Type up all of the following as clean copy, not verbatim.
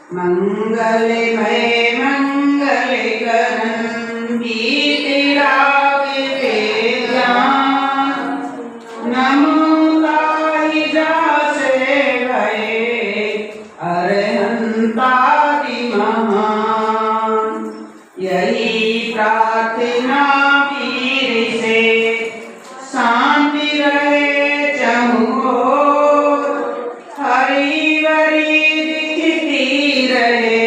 मंगलमय मंगल करन गीत राग वेदान नमो ताहि जासे भये अरहंतादि महान। यही प्रार्थना वीर से शांति रहे चहु ओर, हरि बरी दिखती रहे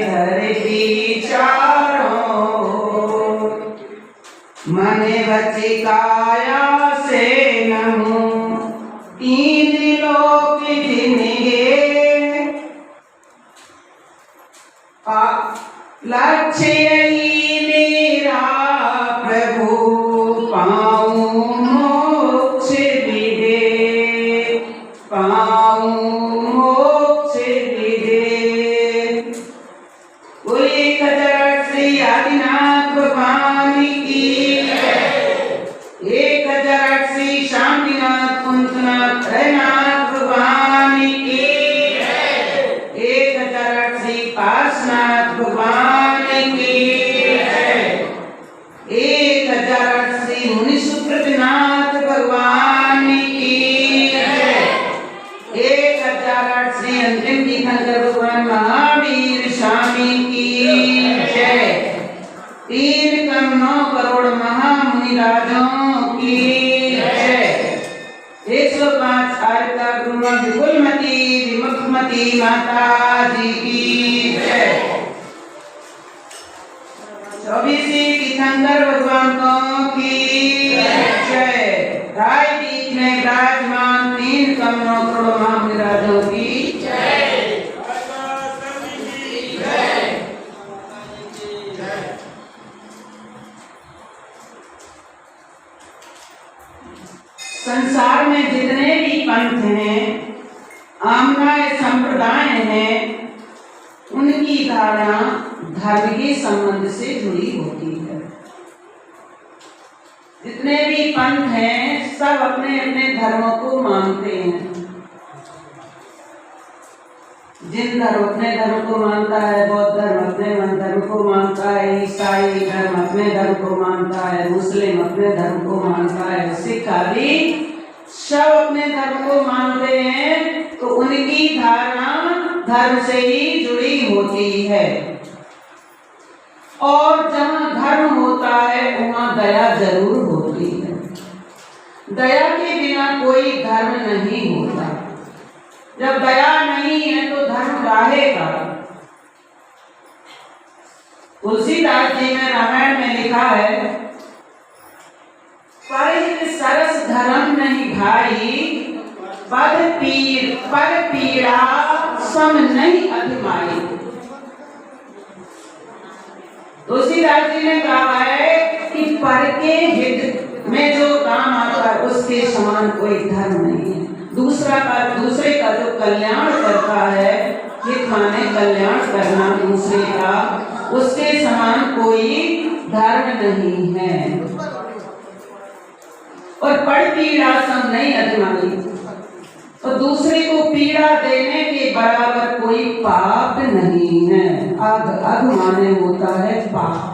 धरती चारों ओर। मन वचि काया से नमो तीन लोक जिनगे, लक्ष्य यही मेरा प्रभु पाऊं मोक्ष विदे, पाऊं मोक्ष विदे। बोलिए खजर श्री आदिनाथ भगवान की, 1000 श्री शांतिनाथ कुंतनाथ हरनाथ भगवान की, 1000 श्री पार्श्वनाथ भगवान की, 1000 श्री मुनि सुकृतनाथ भगवान की, 1000 श्री अंतिम तीर्थंकर भगवान महावीर स्वामी की जय। 3 करोड़ महामुनि राजों की जय। 105 आरता गुरुमा विपुलमती विमुक्तमती माता जी की जय। 24 तीर्थंकर भगवान की जय। राजदीप में विराजमान 3 करोड़ महामुनि राजों की जय। संसार में जितने भी पंथ हैं, आम्नाय संप्रदाय हैं, उनकी धारणा धर्म के संबंध से जुड़ी होती है। जितने भी पंथ हैं सब अपने अपने धर्मों को मानते हैं। जिन धर्म अपने धर्म को मानता है, बौद्ध धर्म अपने धर्म को मानता है, ईसाई धर्म अपने धर्म को मानता है, मुस्लिम अपने धर्म को मानता है, सिख आदि सब अपने धर्म को मानते हैं। तो उनकी धारणा धर्म से ही जुड़ी होती है। और जहाँ धर्म होता है वहाँ दया जरूर होती है। दया के बिना कोई धर्म नहीं होता। जब दया नहीं है तो धर्म रहेगा। तुलसीदास जी ने रामायण में लिखा है, परहित सरस धर्म नहीं भाई, पर पीड़ा सम नहीं अभिमाई। तुलसीदास जी ने कहा है कि पर के हित में जो काम आता है उसके समान कोई धर्म नहीं है। दूसरे का जो कल्याण करता है, हित माने कल्याण करना दूसरे का, उसके समान कोई धर्म नहीं है। और पर पीड़ा सम नहीं अभिमानी, तो दूसरे को पीड़ा देने के बराबर कोई पाप नहीं है। अघ माने होता है पाप।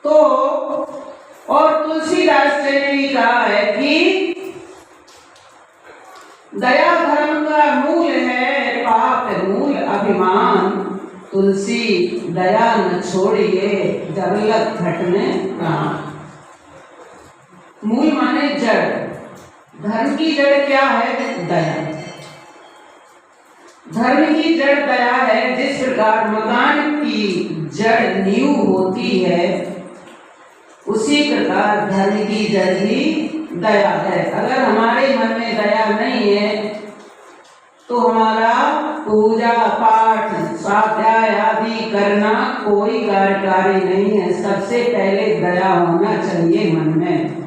तो और तुलसीदास जी ने भी कहा है कि दया धर्म का मूल है, पाप मूल अभिमान। तुलसी दया न छोड़िए, जबलक घटने प्राण। मूल माने जड़। धर्म की जड़ क्या है? दया। धर्म की जड़ दया है। जिस प्रकार मकान की जड़ नींव होती है, उसी प्रकार धर्म की जड़ भी दया है। अगर हमारे मन में दया नहीं है तो हमारा पूजा पाठ स्वाध्याय आदि करना कोई कार्यकारी नहीं है। सबसे पहले दया होना चाहिए मन में,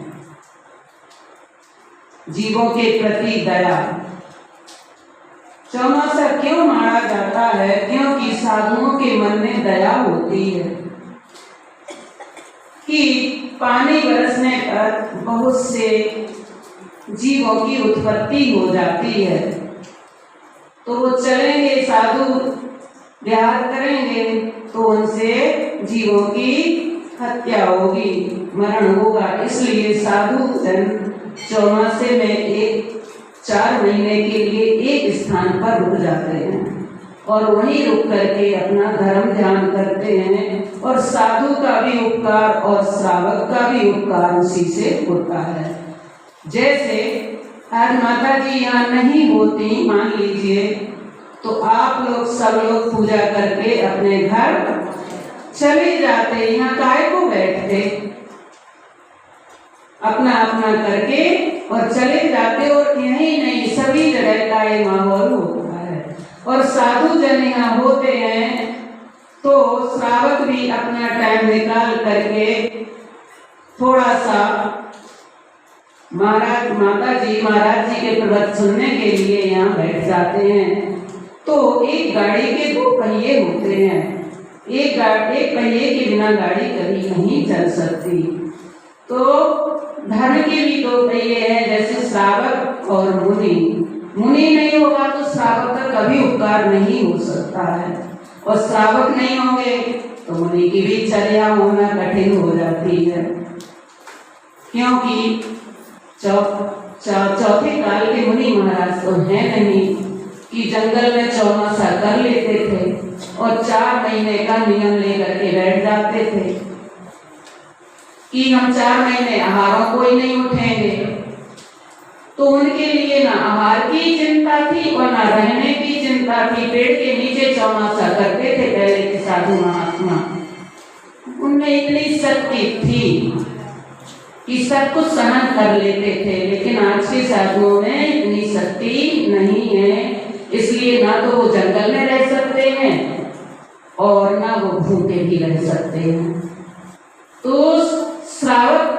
जीवों के प्रति दया। चौमासा क्यों मारा जाता है? क्योंकि साधुओं के मन में दया होती है कि पानी बरसने पर बहुत से जीवों की उत्पत्ति हो जाती है, तो वो चलेंगे, साधु विहार करेंगे तो उनसे जीवों की हत्या होगी, मरण होगा। इसलिए साधु जन चौमासे में 4 महीने के लिए एक स्थान पर रुक जाते हैं और वहीं रुक करके अपना धर्म ध्यान करते हैं। और साधु का भी उपकार और श्रावक का भी उपकार उसी से होता है। जैसे आज माता जी यहाँ नहीं होती मान लीजिए, तो आप लोग सब लोग पूजा करके अपने घर चले जाते, यहाँ काहे को बैठते, अपना अपना करके और चले जाते। और यही नहीं, सभी जगह का ये माहौल होता है। और साधु जन यहाँ होते हैं तो श्रावक भी अपना टाइम निकाल करके थोड़ा सा माता जी महाराज जी के प्रवचन सुनने के लिए यहाँ बैठ जाते हैं। तो एक गाड़ी के 2 पहिए होते हैं, एक पहिए के बिना गाड़ी कभी नहीं चल सकती। तो धर्म के भी 2 पहिए हैं, जैसे श्रावक और मुनि। मुनि नहीं होगा तो श्रावक का कभी उपकार नहीं हो सकता है, और श्रावक नहीं होंगे तो मुनि की भी चर्या होना कठिन हो जाती है। क्योंकि चौथे काल के मुनि महाराज तो है नहीं कि जंगल में चौमासा कर लेते थे और 4 महीने का नियम लेकर के बैठ जाते थे कि हम 4 महीने आहारों को ही नहीं उठेंगे। तो उनके लिए ना आहार की चिंता थी और ना रहने की चिंता थी। पेड़ के नीचे चौमासा करते थे पहले के साधु महात्मा, उनमें इतनी शक्ति थी कि सब कुछ सहन कर लेते थे। लेकिन आज के साधुओं में इतनी शक्ति नहीं है, इसलिए ना तो वो जंगल में रह सकते हैं और ना वो भूखे भी रह सकते हैं। तो श्रावक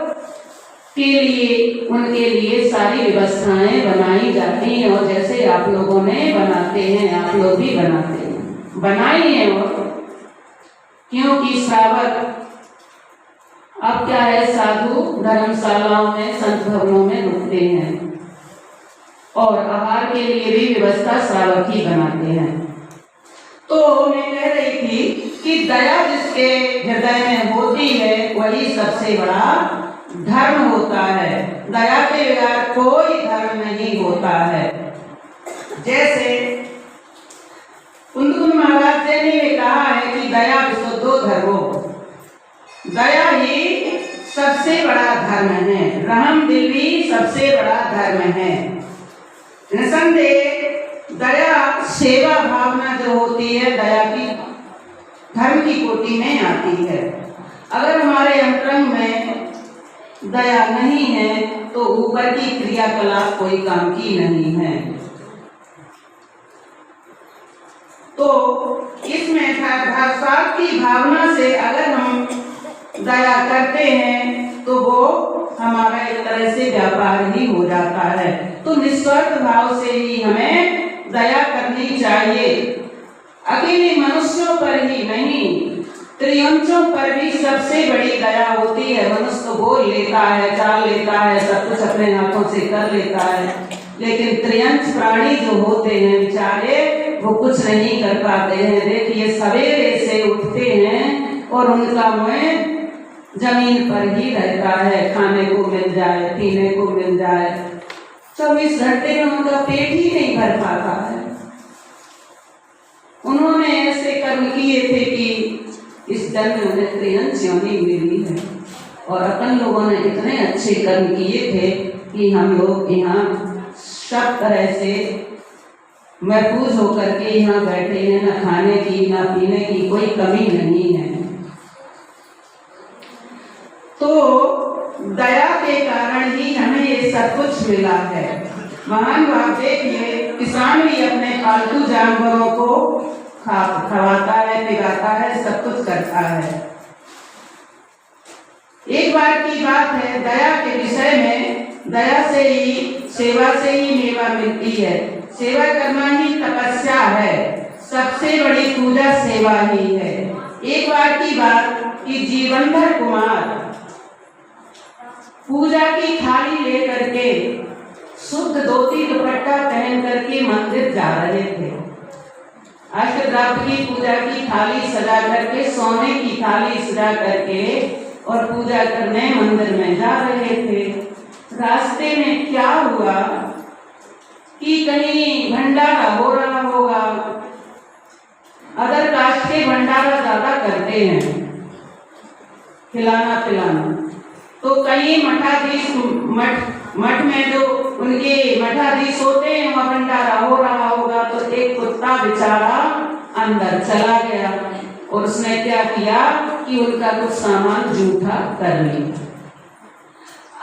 के लिए उनके लिए सारी व्यवस्थाएं बनाई जाती हैं, और जैसे आप लोगों ने बनाते हैं, आप लोग भी बनाते हैं, बनाई है। और क्योंकि श्रावक अब क्या है, साधु धर्मशालाओं में संत भवनों में रुकते हैं और आहार के लिए भी व्यवस्था श्रावक ही बनाते हैं। तो मैं कह रही थी कि दया जिसके हृदय में होती है वही सबसे बड़ा धर्म होता है। दया के बगैर कोई धर्म नहीं होता है। जैसे कुंदकुंद महाराज जी ने कहा है कि दया विशुद्धो धर्मो, दया ही सबसे बड़ा धर्म है, रहम दिल भी सबसे बड़ा धर्म है। निसंदेह दया सेवा भावना जो होती है दया की धर्म की कोटि में आती है। अगर हमारे अंतरंग में दया नहीं है तो ऊपर की क्रियाकलाप कोई काम की नहीं है। तो इसमें साथ की भावना से अगर हम दया करते हैं तो वो हमारा एक तरह से व्यापार ही हो जाता है। तो निस्वार्थ भाव से ही हमें दया करनी चाहिए। अकेले मनुष्यों पर ही नहीं, त्रियंचों पर भी सबसे बड़ी दया होती है। मनुष्य तो बोल लेता है, चाल लेता है, सब कुछ अपने हाथों से कर लेता है, लेकिन त्रियंच प्राणी जो होते हैं बेचारे वो कुछ नहीं कर पाते हैं। देखिए सवेरे से उठते हैं और उनका मुँह जमीन पर ही रहता है, खाने को मिल जाए, पीने को मिल जाए, 24 घंटे में उनका पेट ही नहीं भर पाता है। उन्होंने ऐसे कर्म किए थे कि इस जन्म में उन्हें त्रियंच योनि मिली है, और अपन लोगों ने इतने अच्छे कर्म किए थे कि हम लोग यहाँ सब तरह से महफूज होकर के यहाँ बैठे हैं। न खाने की न पीने की कोई कमी नहीं है। तो दया के कारण ही हमें ये सब कुछ मिला है। महान बात देखिए, किसान भी अपने पालतू जानवरों को खवाता है, पिलाता है, सब कुछ करता है। एक बार की बात है, दया के विषय में, दया से ही, सेवा से ही मेवा मिलती है। सेवा करना ही तपस्या है, सबसे बड़ी पूजा सेवा ही है। एक बार की बात कि जीवनधर कुमार पूजा की थाली लेकर के शुद्ध धोती दुपट्टा पहन करके मंदिर जा रहे थे। अष्टद्रव्य की पूजा की थाली सजा करके, सोने की थाली सजा करके और पूजा करने मंदिर में जा रहे थे। रास्ते में क्या हुआ कि कहीं भंडारा हो रहा होगा। अदर कास्ट के भंडारा ज्यादा करते हैं, खिलाना पिलाना। तो कई मठाधीश मठ में जो उनके मठाधीश होते हैं वहाँ भंडारा हो रहा होगा। तो एक कुत्ता बेचारा अंदर चला गया और उसने क्या किया कि उनका कुछ सामान जूठा कर लिया।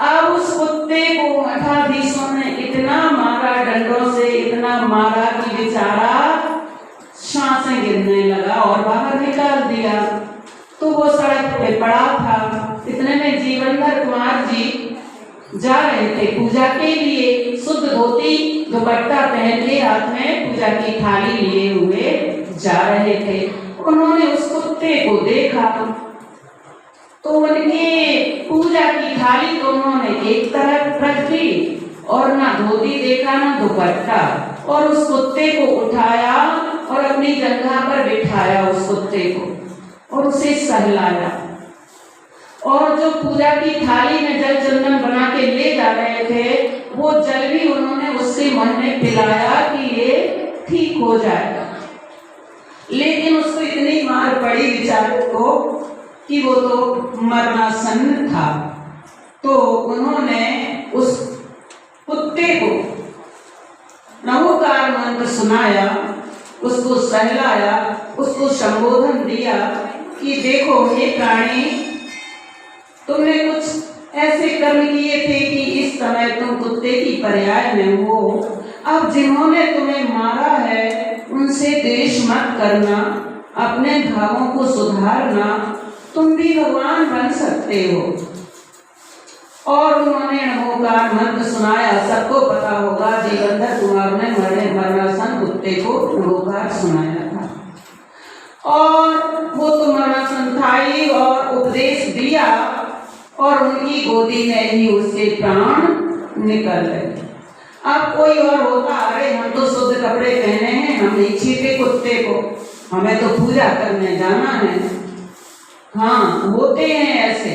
अब उस कुत्ते को मठाधीशों ने इतना मारा, डंडों से इतना मारा कि बेचारा सांसें गिरने लगा और बाहर निकाल दिया। तो वो सड़क पे पड़ा था। इतने में जीवनधर कुमार जी जा रहे थे पूजा के लिए, शुद्ध धोती दुपट्टा पहन के हाथ में पूजा की थाली लिए हुए जा रहे थे। उन्होंने उस कुत्ते को देखा तो उनके पूजा की थाली तो उन्होंने एक तरफ रख दी और ना धोती देखा ना दुपट्टा, और उस कुत्ते को उठाया और अपनी जगह पर बिठाया उस कुत्ते को और उसे सहलाया। और जो पूजा की थाली में जल चंदन बना के ले जा रहे थे वो जल भी उन्होंने उसके मन में पिलाया कि ये ठीक हो जाएगा। लेकिन उसको इतनी मार पड़ी बेचारे को कि वो तो मरणासन्न था। तो उन्होंने उस कुत्ते को नमोकार मंत्र सुनाया, उसको सहलाया, उसको संबोधन दिया कि देखो हे प्राणी, तुमने कुछ ऐसे कर्म किए थे कि इस समय तुम कुत्ते की पर्याय में हो। अब जिन्होंने तुम्हें मारा है उनसे द्वेष मत करना, अपने भावों को सुधारना, तुम भी भगवान बन सकते हो। और उन्होंने नमोकार मंत्र सुनाया। सबको पता होगा जीवनधर कुमार ने मरणासन कुत्ते को नमोकार सुनाया था और वो तो मरणासन था ही और उपदेश दिया और उनकी गोदी में ही उसके प्राण निकल गए। अब कोई और होता, अरे हम तो शुद्ध कपड़े पहने हैं, हम नहीं छीटे कुत्ते को, हमें तो पूजा करने जाना है। हाँ, होते हैं ऐसे,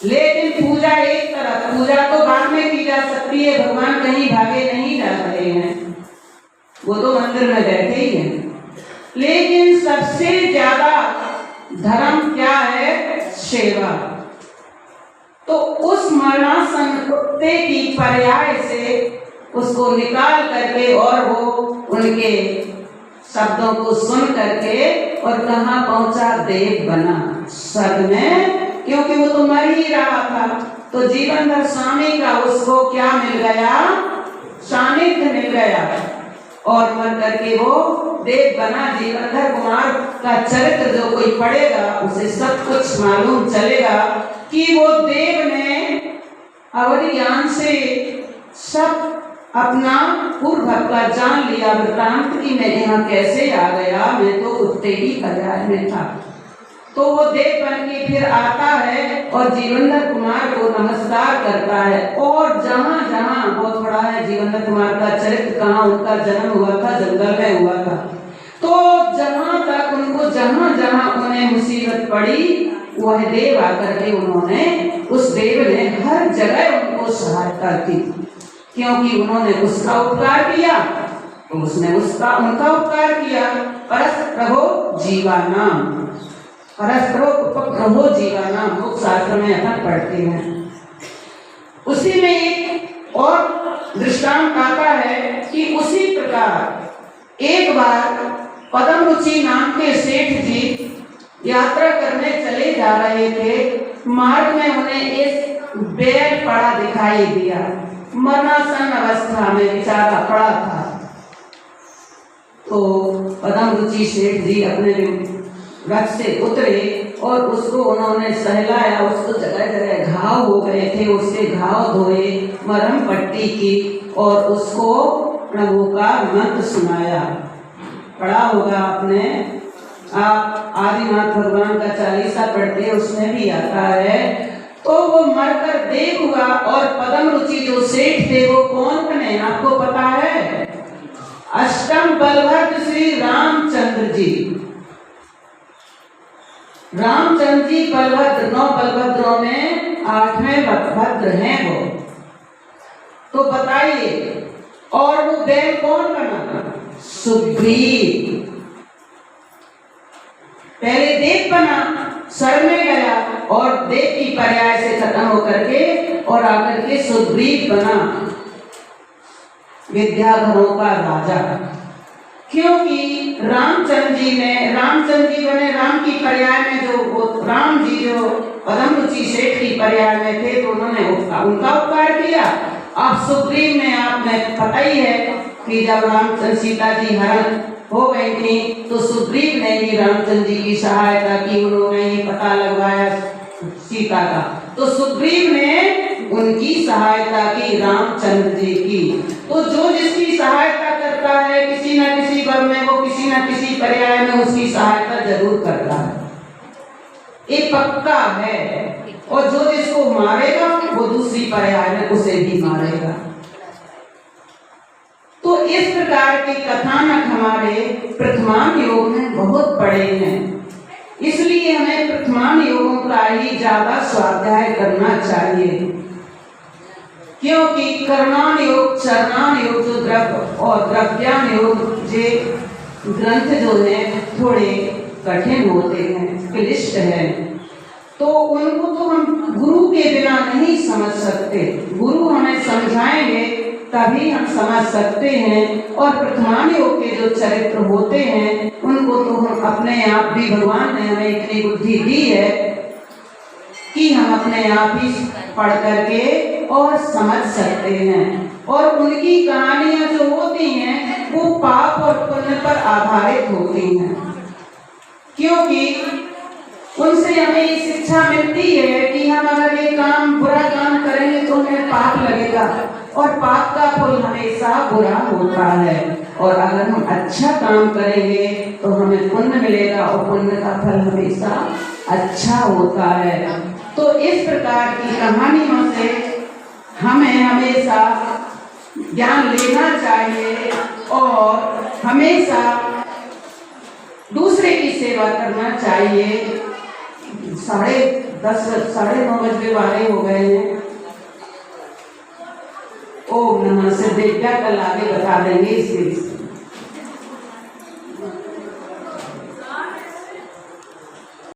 लेकिन पूजा एक तरफ, पूजा तो बाद में की जा सकती है, भगवान कहीं भागे नहीं जा रहे हैं, वो तो मंदिर में बैठे ही हैं। लेकिन सबसे ज्यादा धर्म क्या है? सेवा। तो उस मरणासन कुत्ते की पर्याय से उसको निकाल करके और वो उनके शब्दों को सुन करके और कहाँ पहुंचा? देव बना, स्वर्ग में, क्योंकि वो तो मर ही रहा था। तो जीवनधर स्वामी का उसको क्या मिल गया? सानिध्य मिल गया और मर करके वो देव बना। जीवनधर कुमार का चरित्र जो कोई पढ़ेगा उसे सब कुछ मालूम चलेगा कि वो देव ने अवधि ज्ञान से सब अपना पूर्व का जान लिया वृतांत की मैं यहाँ कैसे आ गया, मैं तो कुत्ते की पर्याय में था। तो वो देव बन के फिर आता है और जीवनधर कुमार को नमस्कार करता है। और जहाँ जहाँ वो थोड़ा है जीवनधर कुमार का चरित्र, कहाँ उनका जन्म हुआ था? जंगल में हुआ था। तो जहाँ तक उनको जहाँ जहाँ उन्हें मुसीबत पड़ी वह देव आकर के उन्होंने, उस देव ने हर जगह उनको सहायता की, क्योंकि उन्होंने उसका उपकार किया तो उसने उसका उनका उपकार किया। परस्प्रभो जीवानाम, परस्प्रभो जीवानाम लोग शास्त्र में अपन पढ़ते हैं। उसी में एक और दृष्टांत आता है कि उसी प्रकार एक बार पदम रुचि नाम के सेठ जी यात्रा करने चले जा रहे थे। मार्ग में उन्हें एक बैल पड़ा दिखाई दिया, मरणासन अवस्था में बेचारा पड़ा था। तो पदम रुचि सेठ जी अपने रथ से उतरे और उसको उन्होंने सहलाया। उसको जगह जगह घाव हो गए थे, उसके घाव धोए, मरहम पट्टी की और उसको प्रभु का मंत्र सुनाया। पढ़ा होगा आपने, आप आदिनाथ भगवान का चालीसा पढ़ते, उसमें भी आता है तो वो मरकर देव हुआ और पद्म रुचि जो सेठ थे वो कौन बने आपको पता है? अष्टम बलभद्र श्री रामचंद्र जी। रामचंद्र जी बलभद्र, 9 बलभद्रों में 8वें बलभद्र हैं वो। तो बताइए, और वो बैल कौन बना? सुग्रीव। पहले देव बना, स्वर में गया और देव की पर्याय से खत्म होकर के और आकर के सुग्रीव बना, विद्याधरों का राजा। क्योंकि रामचंद्र जी बने, राम की पर्याय में जो राम जी जो पद्म रुचि सेठ की पर्याय में थे तो उन्होंने उनका उपकार किया। अब सुग्रीव ने, आपने पता ही है कि जब रामचंद्र सीता जी हरण हो गई थी तो सुग्रीव ने भी रामचंद्र जी की सहायता की, उन्होंने ही पता लगवाया सीता का, तो सुग्रीव ने उनकी सहायता की, रामचंद्र जी की। तो जो जिसकी सहायता करता है किसी न किसी वर में, वो किसी न किसी पर्याय में उसकी सहायता जरूर करता है, ये पक्का है। और जो जिसको मारेगा वो दूसरी पर्याय में उसे भी मारेगा। तो इस प्रकार के कथानक हमारे प्रथमान योग में बहुत बड़े हैं, इसलिए हमें प्रथमान योगों का ही ज्यादा स्वाध्याय करना चाहिए। क्योंकि कर्मान योग, चरणान योग जो द्रव्य और द्रव्यान योग जे ग्रंथ जो है थोड़े कठिन होते हैं, क्लिष्ट है, तो उनको तो हम गुरु के बिना नहीं समझ सकते। गुरु हमें समझाएंगे तभी हम समझ सकते हैं। और प्रथमान योग के जो चरित्र होते हैं उनको तो हम अपने आप भी, भगवान ने हमें इतनी बुद्धि दी है कि हम अपने आप ही पढ़ करके और समझ सकते हैं। और उनकी कहानियां जो होती हैं वो पाप और पुण्य पर आधारित होती हैं, क्योंकि उनसे हमें ये शिक्षा मिलती है कि हम अगर ये काम, बुरा काम करेंगे तो हमें पाप लगेगा और पाप का फल हमेशा बुरा होता है, और अगर हम अच्छा काम करेंगे तो हमें पुण्य मिलेगा और पुण्य का फल हमेशा अच्छा होता है। तो इस प्रकार की कहानियों से हमें हमेशा ज्ञान लेना चाहिए और हमेशा दूसरे की सेवा करना चाहिए। 10:30, 9:30 बजे वाले हो गए हैं। ओम नमः सिद्धेभ्यः, कल आगे बता देंगे इसके